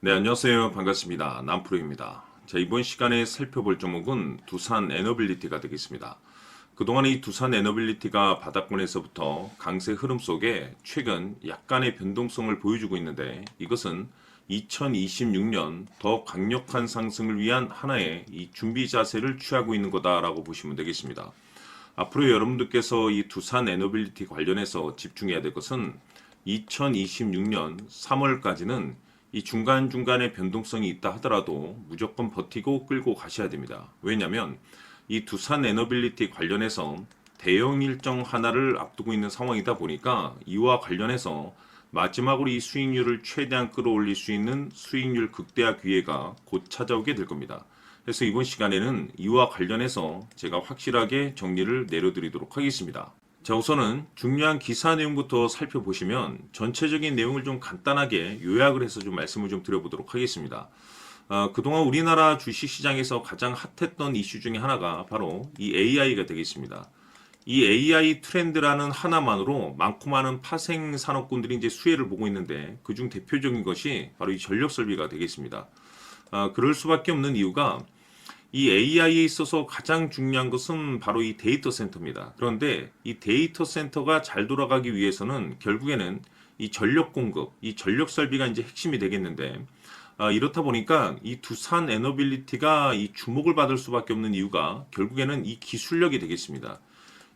네, 안녕하세요. 반갑습니다. 남프로입니다. 자, 이번 시간에 살펴볼 종목은 두산 에너빌리티가 되겠습니다. 그동안 이 두산 에너빌리티가 바닥권에서부터 강세 흐름 속에 최근 약간의 변동성을 보여주고 있는데 이것은 2026년 더 강력한 상승을 위한 하나의 이 준비 자세를 취하고 있는 거다라고 보시면 되겠습니다. 앞으로 여러분들께서 이 두산 에너빌리티 관련해서 집중해야 될 것은 2026년 3월까지는 이 중간중간에 변동성이 있다 하더라도 무조건 버티고 끌고 가셔야 됩니다. 왜냐하면 이 두산 에너빌리티 관련해서 대형 일정 하나를 앞두고 있는 상황이다 보니까 이와 관련해서 마지막으로 이 수익률을 최대한 끌어올릴 수 있는 수익률 극대화 기회가 곧 찾아오게 될 겁니다. 그래서 이번 시간에는 이와 관련해서 제가 확실하게 정리를 내려드리도록 하겠습니다. 자, 우선은 중요한 기사 내용부터 살펴보시면 전체적인 내용을 좀 간단하게 요약을 해서 좀 말씀을 좀 드려보도록 하겠습니다. 그동안 우리나라 주식시장에서 가장 핫했던 이슈 중에 하나가 바로 이 AI가 되겠습니다. 이 AI 트렌드라는 하나만으로 많고 많은 파생 산업군들이 이제 수혜를 보고 있는데 그중 대표적인 것이 바로 이 전력 설비가 되겠습니다. 그럴 수밖에 없는 이유가 이 AI에 있어서 가장 중요한 것은 바로 이 데이터 센터입니다. 그런데 이 데이터 센터가 잘 돌아가기 위해서는 결국에는 이 전력 공급, 이 전력 설비가 이제 핵심이 되겠는데 이렇다 보니까 이 두산 에너빌리티가 이 주목을 받을 수밖에 없는 이유가 결국에는 이 기술력이 되겠습니다.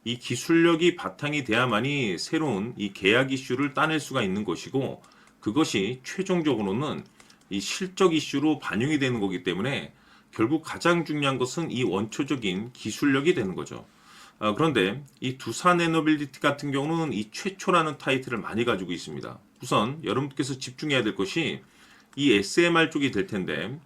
이 기술력이 바탕이 돼야만이 새로운 이 계약 이슈를 따낼 수가 있는 것이고 그것이 최종적으로는 이 실적 이슈로 반영이 되는 거기 때문에 결국 가장 중요한 것은 이 원초적인 기술력이 되는 거죠. 그런데 이 두산 에너빌리티 같은 경우는 이 최초라는 타이틀을 많이 가지고 있습니다. 우선 여러분께서 집중해야 될 것이 이 SMR 쪽이 될 텐데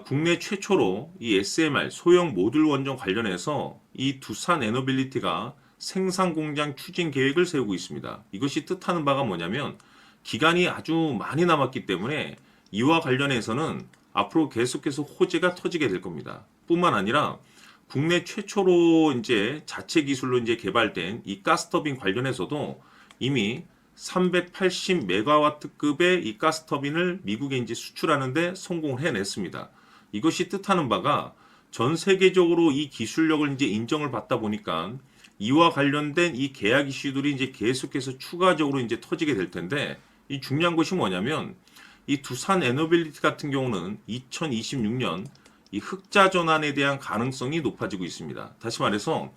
국내 최초로 이 SMR 소형 모듈 원전 관련해서 이 두산 에너빌리티가 생산 공장 추진 계획을 세우고 있습니다. 이것이 뜻하는 바가 뭐냐면 기간이 아주 많이 남았기 때문에 이와 관련해서는 앞으로 계속해서 호재가 터지게 될 겁니다. 뿐만 아니라 국내 최초로 이제 자체 기술로 이제 개발된 이 가스터빈 관련해서도 이미 380메가와트급의 이 가스터빈을 미국에 이제 수출하는데 성공을 해냈습니다. 이것이 뜻하는 바가 전 세계적으로 이 기술력을 이제 인정을 받다 보니까 이와 관련된 이 계약 이슈들이 이제 계속해서 추가적으로 이제 터지게 될 텐데 이 중요한 것이 뭐냐면 이 두산 에너빌리티 같은 경우는 2026년 이 흑자 전환에 대한 가능성이 높아지고 있습니다. 다시 말해서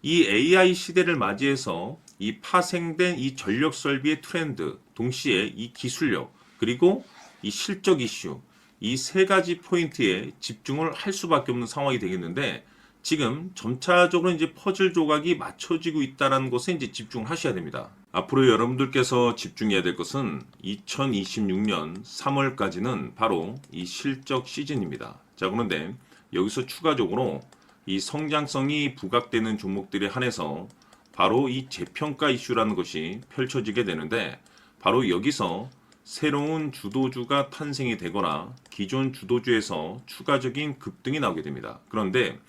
이 AI 시대를 맞이해서 이 파생된 이 전력 설비의 트렌드, 동시에 이 기술력, 그리고 이 실적 이슈, 이 세 가지 포인트에 집중을 할 수밖에 없는 상황이 되겠는데 지금 점차적으로 이제 퍼즐 조각이 맞춰지고 있다는 것에 이제 집중하셔야 됩니다. 앞으로 여러분들께서 집중해야 될 것은 2026년 3월까지는 바로 이 실적 시즌입니다. 자, 그런데 여기서 추가적으로 이 성장성이 부각되는 종목들에 한해서 바로 이 재평가 이슈라는 것이 펼쳐지게 되는데 바로 여기서 새로운 주도주가 탄생이 되거나 기존 주도주에서 추가적인 급등이 나오게 됩니다. 그런데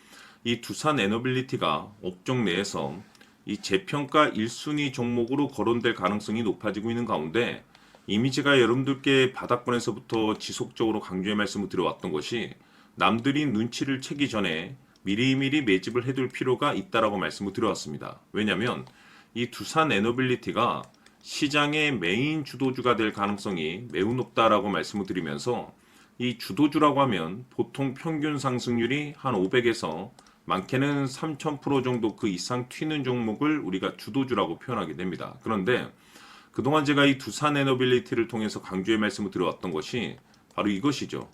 이 두산 에너빌리티가 업종 내에서 이 재평가 1순위 종목으로 거론될 가능성이 높아지고 있는 가운데 이미 제가 여러분들께 바닥권에서부터 지속적으로 강조의 말씀을 드려왔던 것이 남들이 눈치를 채기 전에 미리미리 매집을 해둘 필요가 있다라고 말씀을 드려왔습니다. 왜냐하면 이 두산 에너빌리티가 시장의 메인 주도주가 될 가능성이 매우 높다라고 말씀을 드리면서 이 주도주라고 하면 보통 평균 상승률이 한 500에서 많게는 3000% 정도 그 이상 튀는 종목을 우리가 주도주라고 표현하게 됩니다. 그런데 그동안 제가 이 두산 에너빌리티를 통해서 강조의 말씀을 드려왔던 것이 바로 이것이죠.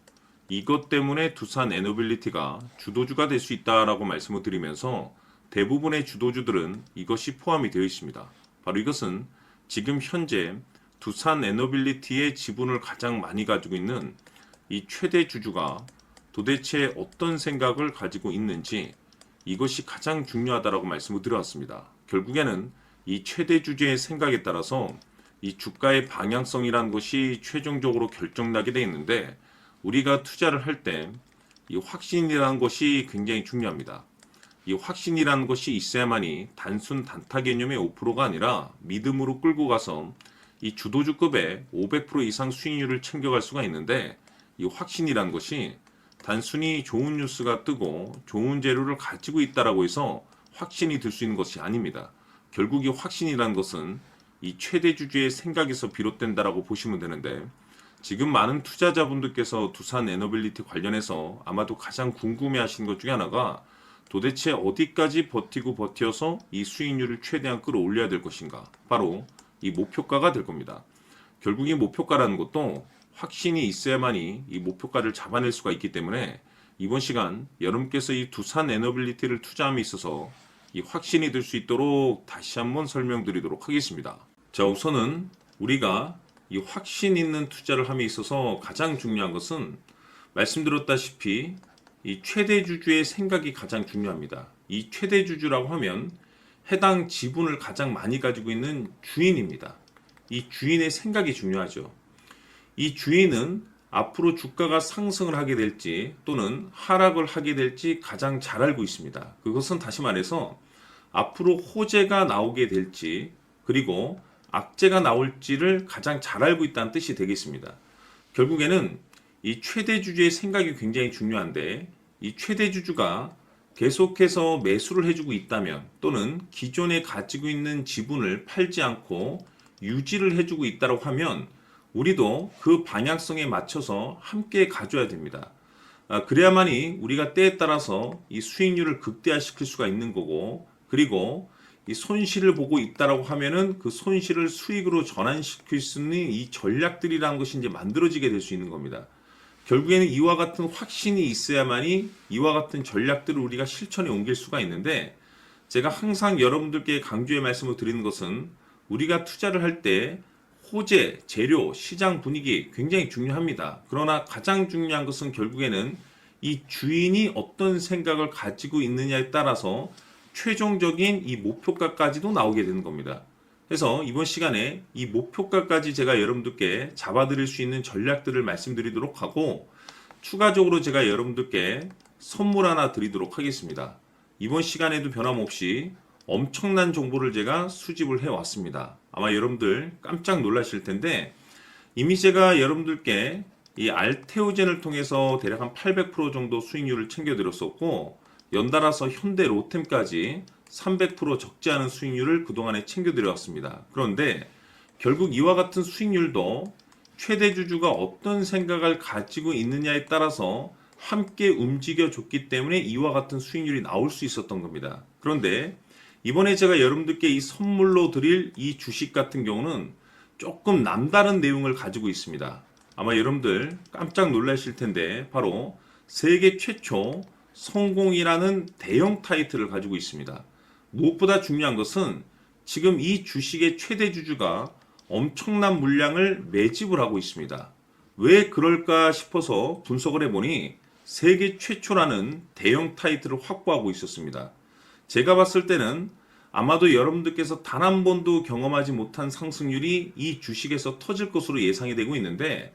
이것 때문에 두산 에너빌리티가 주도주가 될 수 있다라고 말씀을 드리면서 대부분의 주도주들은 이것이 포함이 되어 있습니다. 바로 이것은 지금 현재 두산 에너빌리티의 지분을 가장 많이 가지고 있는 이 최대 주주가 도대체 어떤 생각을 가지고 있는지 이것이 가장 중요하다라고 말씀을 드려왔습니다. 결국에는 이 최대 주주의 생각에 따라서 이 주가의 방향성이라는 것이 최종적으로 결정나게 되어 있는데 우리가 투자를 할 때 이 확신이라는 것이 굉장히 중요합니다. 이 확신이라는 것이 있어야만이 단순 단타 개념의 5%가 아니라 믿음으로 끌고 가서 이 주도주급의 500% 이상 수익률을 챙겨갈 수가 있는데 이 확신이란 것이 단순히 좋은 뉴스가 뜨고 좋은 재료를 가지고 있다라고 해서 확신이 들 수 있는 것이 아닙니다. 결국 이 확신이란 것은 이 최대 주주의 생각에서 비롯된다라고 보시면 되는데, 지금 많은 투자자분들께서 두산 에너빌리티 관련해서 아마도 가장 궁금해하시는 것 중에 하나가 도대체 어디까지 버텨서 이 수익률을 최대한 끌어올려야 될 것인가, 바로 이 목표가가 될 겁니다. 결국 이 목표가라는 것도 확신이 있어야만이 이 목표가를 잡아낼 수가 있기 때문에 이번 시간 여러분께서 이 두산 에너빌리티를 투자함에 있어서 이 확신이 들 수 있도록 다시 한번 설명드리도록 하겠습니다. 자, 우선은 우리가 이 확신 있는 투자를 함에 있어서 가장 중요한 것은 말씀드렸다시피 이 최대 주주의 생각이 가장 중요합니다. 이 최대 주주라고 하면 해당 지분을 가장 많이 가지고 있는 주인입니다. 이 주인의 생각이 중요하죠. 이 주인은 앞으로 주가가 상승을 하게 될지 또는 하락을 하게 될지 가장 잘 알고 있습니다. 그것은 다시 말해서 앞으로 호재가 나오게 될지 그리고 악재가 나올지를 가장 잘 알고 있다는 뜻이 되겠습니다. 결국에는 이 최대 주주의 생각이 굉장히 중요한데, 이 최대 주주가 계속해서 매수를 해주고 있다면 또는 기존에 가지고 있는 지분을 팔지 않고 유지를 해주고 있다고 하면 우리도 그 방향성에 맞춰서 함께 가져야 됩니다. 그래야만이 우리가 때에 따라서 이 수익률을 극대화시킬 수가 있는 거고, 그리고 이 손실을 보고 있다라고 하면은 그 손실을 수익으로 전환시킬 수 있는 이 전략들이라는 것이 이제 만들어지게 될 수 있는 겁니다. 결국에는 이와 같은 확신이 있어야만이 이와 같은 전략들을 우리가 실천에 옮길 수가 있는데, 제가 항상 여러분들께 강조의 말씀을 드리는 것은 우리가 투자를 할 때 호재, 재료, 시장 분위기 굉장히 중요합니다. 그러나 가장 중요한 것은 결국에는 이 주인이 어떤 생각을 가지고 있느냐에 따라서 최종적인 이 목표가까지도 나오게 되는 겁니다. 그래서 이번 시간에 이 목표가까지 제가 여러분들께 잡아드릴 수 있는 전략들을 말씀드리도록 하고, 추가적으로 제가 여러분들께 선물 하나 드리도록 하겠습니다. 이번 시간에도 변함없이 엄청난 정보를 제가 수집을 해왔습니다. 아마 여러분들 깜짝 놀라실 텐데, 이미 제가 여러분들께 이 알테오젠을 통해서 대략 한 800% 정도 수익률을 챙겨드렸었고, 연달아서 현대 로템까지 300% 적지 않은 수익률을 그동안에 챙겨드렸습니다. 그런데 결국 이와 같은 수익률도 최대 주주가 어떤 생각을 가지고 있느냐에 따라서 함께 움직여줬기 때문에 이와 같은 수익률이 나올 수 있었던 겁니다. 그런데 이번에 제가 여러분들께 이 선물로 드릴 이 주식 같은 경우는 조금 남다른 내용을 가지고 있습니다. 아마 여러분들 깜짝 놀라실 텐데, 바로 세계 최초 성공이라는 대형 타이틀을 가지고 있습니다. 무엇보다 중요한 것은 지금 이 주식의 최대 주주가 엄청난 물량을 매집을 하고 있습니다. 왜 그럴까 싶어서 분석을 해보니 세계 최초라는 대형 타이틀을 확보하고 있었습니다. 제가 봤을 때는 아마도 여러분들께서 단 한 번도 경험하지 못한 상승률이 이 주식에서 터질 것으로 예상이 되고 있는데,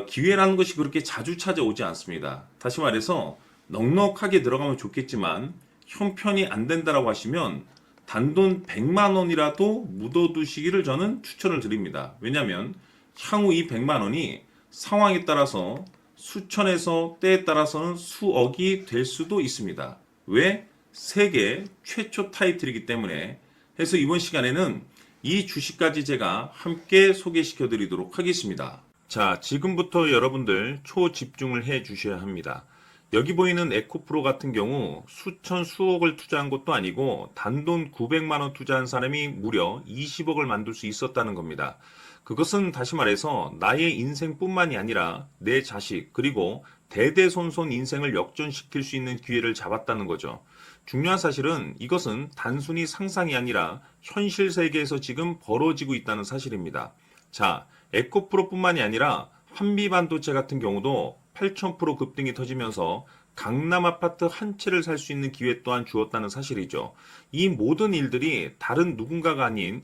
기회라는 것이 그렇게 자주 찾아오지 않습니다. 다시 말해서 넉넉하게 들어가면 좋겠지만 형편이 안 된다라고 하시면 단돈 100만 원이라도 묻어두시기를 저는 추천을 드립니다. 왜냐하면 향후 이 100만 원이 상황에 따라서 수천에서 때에 따라서는 수억이 될 수도 있습니다. 왜? 세계 최초 타이틀이기 때문에. 해서 이번 시간에는 이 주식까지 제가 함께 소개시켜 드리도록 하겠습니다. 자, 지금부터 여러분들 초집중을 해 주셔야 합니다. 여기 보이는 에코프로 같은 경우 수천 수억을 투자한 것도 아니고 단돈 900만 원 투자한 사람이 무려 20억을 만들 수 있었다는 겁니다. 그것은 다시 말해서 나의 인생뿐만이 아니라 내 자식 그리고 대대손손 인생을 역전시킬 수 있는 기회를 잡았다는 거죠. 중요한 사실은 이것은 단순히 상상이 아니라 현실 세계에서 지금 벌어지고 있다는 사실입니다. 자, 에코프로뿐만이 아니라 한미반도체 같은 경우도 8,000% 급등이 터지면서 강남 아파트 한 채를 살 수 있는 기회 또한 주었다는 사실이죠. 이 모든 일들이 다른 누군가가 아닌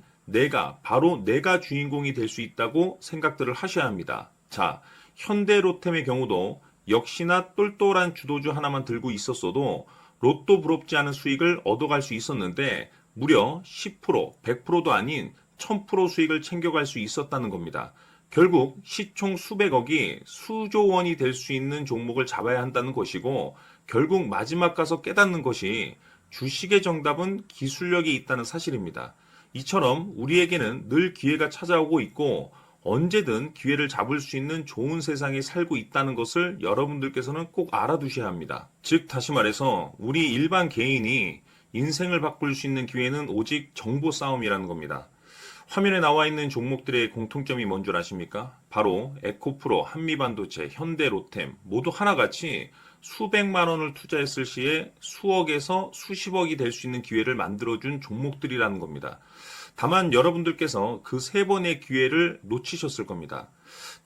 바로 내가 주인공이 될 수 있다고 생각들을 하셔야 합니다. 자, 현대로템의 경우도 역시나 똘똘한 주도주 하나만 들고 있었어도 로또 부럽지 않은 수익을 얻어갈 수 있었는데 무려 10%, 100%도 아닌 1000% 수익을 챙겨갈 수 있었다는 겁니다. 결국 시총 수백억이 수조 원이 될 수 있는 종목을 잡아야 한다는 것이고, 결국 마지막 가서 깨닫는 것이 주식의 정답은 기술력이 있다는 사실입니다. 이처럼 우리에게는 늘 기회가 찾아오고 있고 언제든 기회를 잡을 수 있는 좋은 세상에 살고 있다는 것을 여러분들께서는 꼭 알아두셔야 합니다. 즉 다시 말해서 우리 일반 개인이 인생을 바꿀 수 있는 기회는 오직 정보 싸움이라는 겁니다. 화면에 나와 있는 종목들의 공통점이 뭔 줄 아십니까? 바로 에코프로, 한미반도체, 현대로템 모두 하나같이 수백만 원을 투자했을 시에 수억에서 수십억이 될 수 있는 기회를 만들어준 종목들이라는 겁니다. 다만 여러분들께서 그 세 번의 기회를 놓치셨을 겁니다.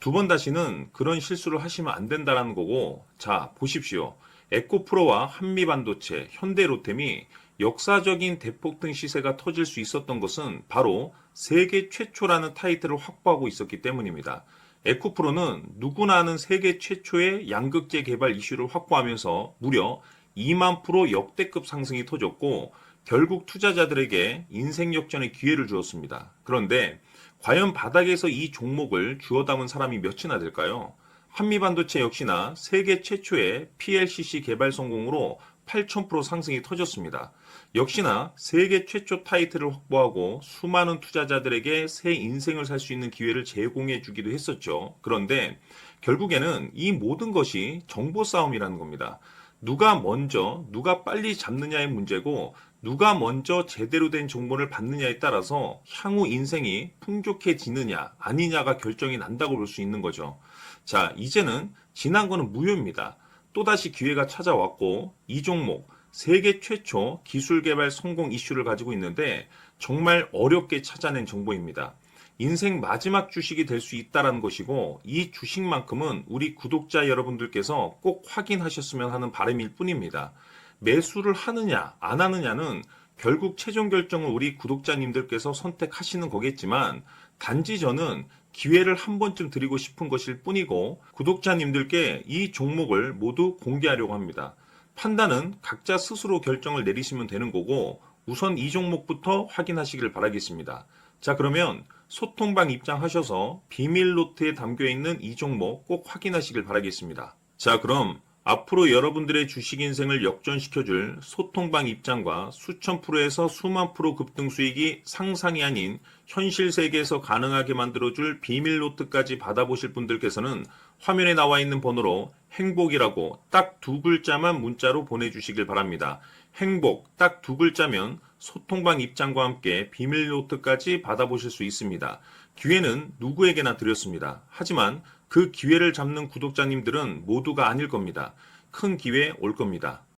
두 번 다시는 그런 실수를 하시면 안 된다는 거고, 자, 보십시오. 에코프로와 한미반도체, 현대로템이 역사적인 대폭등 시세가 터질 수 있었던 것은 바로 세계 최초라는 타이틀을 확보하고 있었기 때문입니다. 에코프로는 누구나 아는 세계 최초의 양극재 개발 이슈를 확보하면서 무려 2만 프로 역대급 상승이 터졌고 결국 투자자들에게 인생 역전의 기회를 주었습니다. 그런데 과연 바닥에서 이 종목을 주워 담은 사람이 몇이나 될까요? 한미반도체 역시나 세계 최초의 PLCC 개발 성공으로 8,000% 상승이 터졌습니다. 역시나 세계 최초 타이틀을 확보하고 수많은 투자자들에게 새 인생을 살 수 있는 기회를 제공해 주기도 했었죠. 그런데 결국에는 이 모든 것이 정보 싸움이라는 겁니다. 누가 먼저, 누가 빨리 잡느냐의 문제고 누가 먼저 제대로 된 정보를 받느냐에 따라서 향후 인생이 풍족해지느냐 아니냐가 결정이 난다고 볼 수 있는 거죠. 자, 이제는 지난 거는 무효입니다. 또다시 기회가 찾아왔고 이 종목 세계 최초 기술 개발 성공 이슈를 가지고 있는데 정말 어렵게 찾아낸 정보입니다. 인생 마지막 주식이 될 수 있다는 것이고 이 주식만큼은 우리 구독자 여러분들께서 꼭 확인하셨으면 하는 바람일 뿐입니다. 매수를 하느냐 안 하느냐는 결국 최종 결정을 우리 구독자님들께서 선택하시는 거겠지만 단지 저는 기회를 한 번쯤 드리고 싶은 것일 뿐이고 구독자님들께 이 종목을 모두 공개하려고 합니다. 판단은 각자 스스로 결정을 내리시면 되는 거고 우선 이 종목부터 확인하시길 바라겠습니다. 자, 그러면 소통방 입장하셔서 비밀 노트에 담겨 있는 이 종목 꼭 확인하시길 바라겠습니다. 자, 그럼 앞으로 여러분들의 주식 인생을 역전시켜줄 소통방 입장과 수천 프로에서 수만 프로 급등 수익이 상상이 아닌 현실 세계에서 가능하게 만들어줄 비밀 노트까지 받아보실 분들께서는 화면에 나와 있는 번호로 행복이라고 딱 두 글자만 문자로 보내주시길 바랍니다. 행복 딱 두 글자면 소통방 입장과 함께 비밀 노트까지 받아보실 수 있습니다. 기회는 누구에게나 드렸습니다. 하지만 그 기회를 잡는 구독자님들은 모두가 아닐 겁니다. 큰 기회 올 겁니다.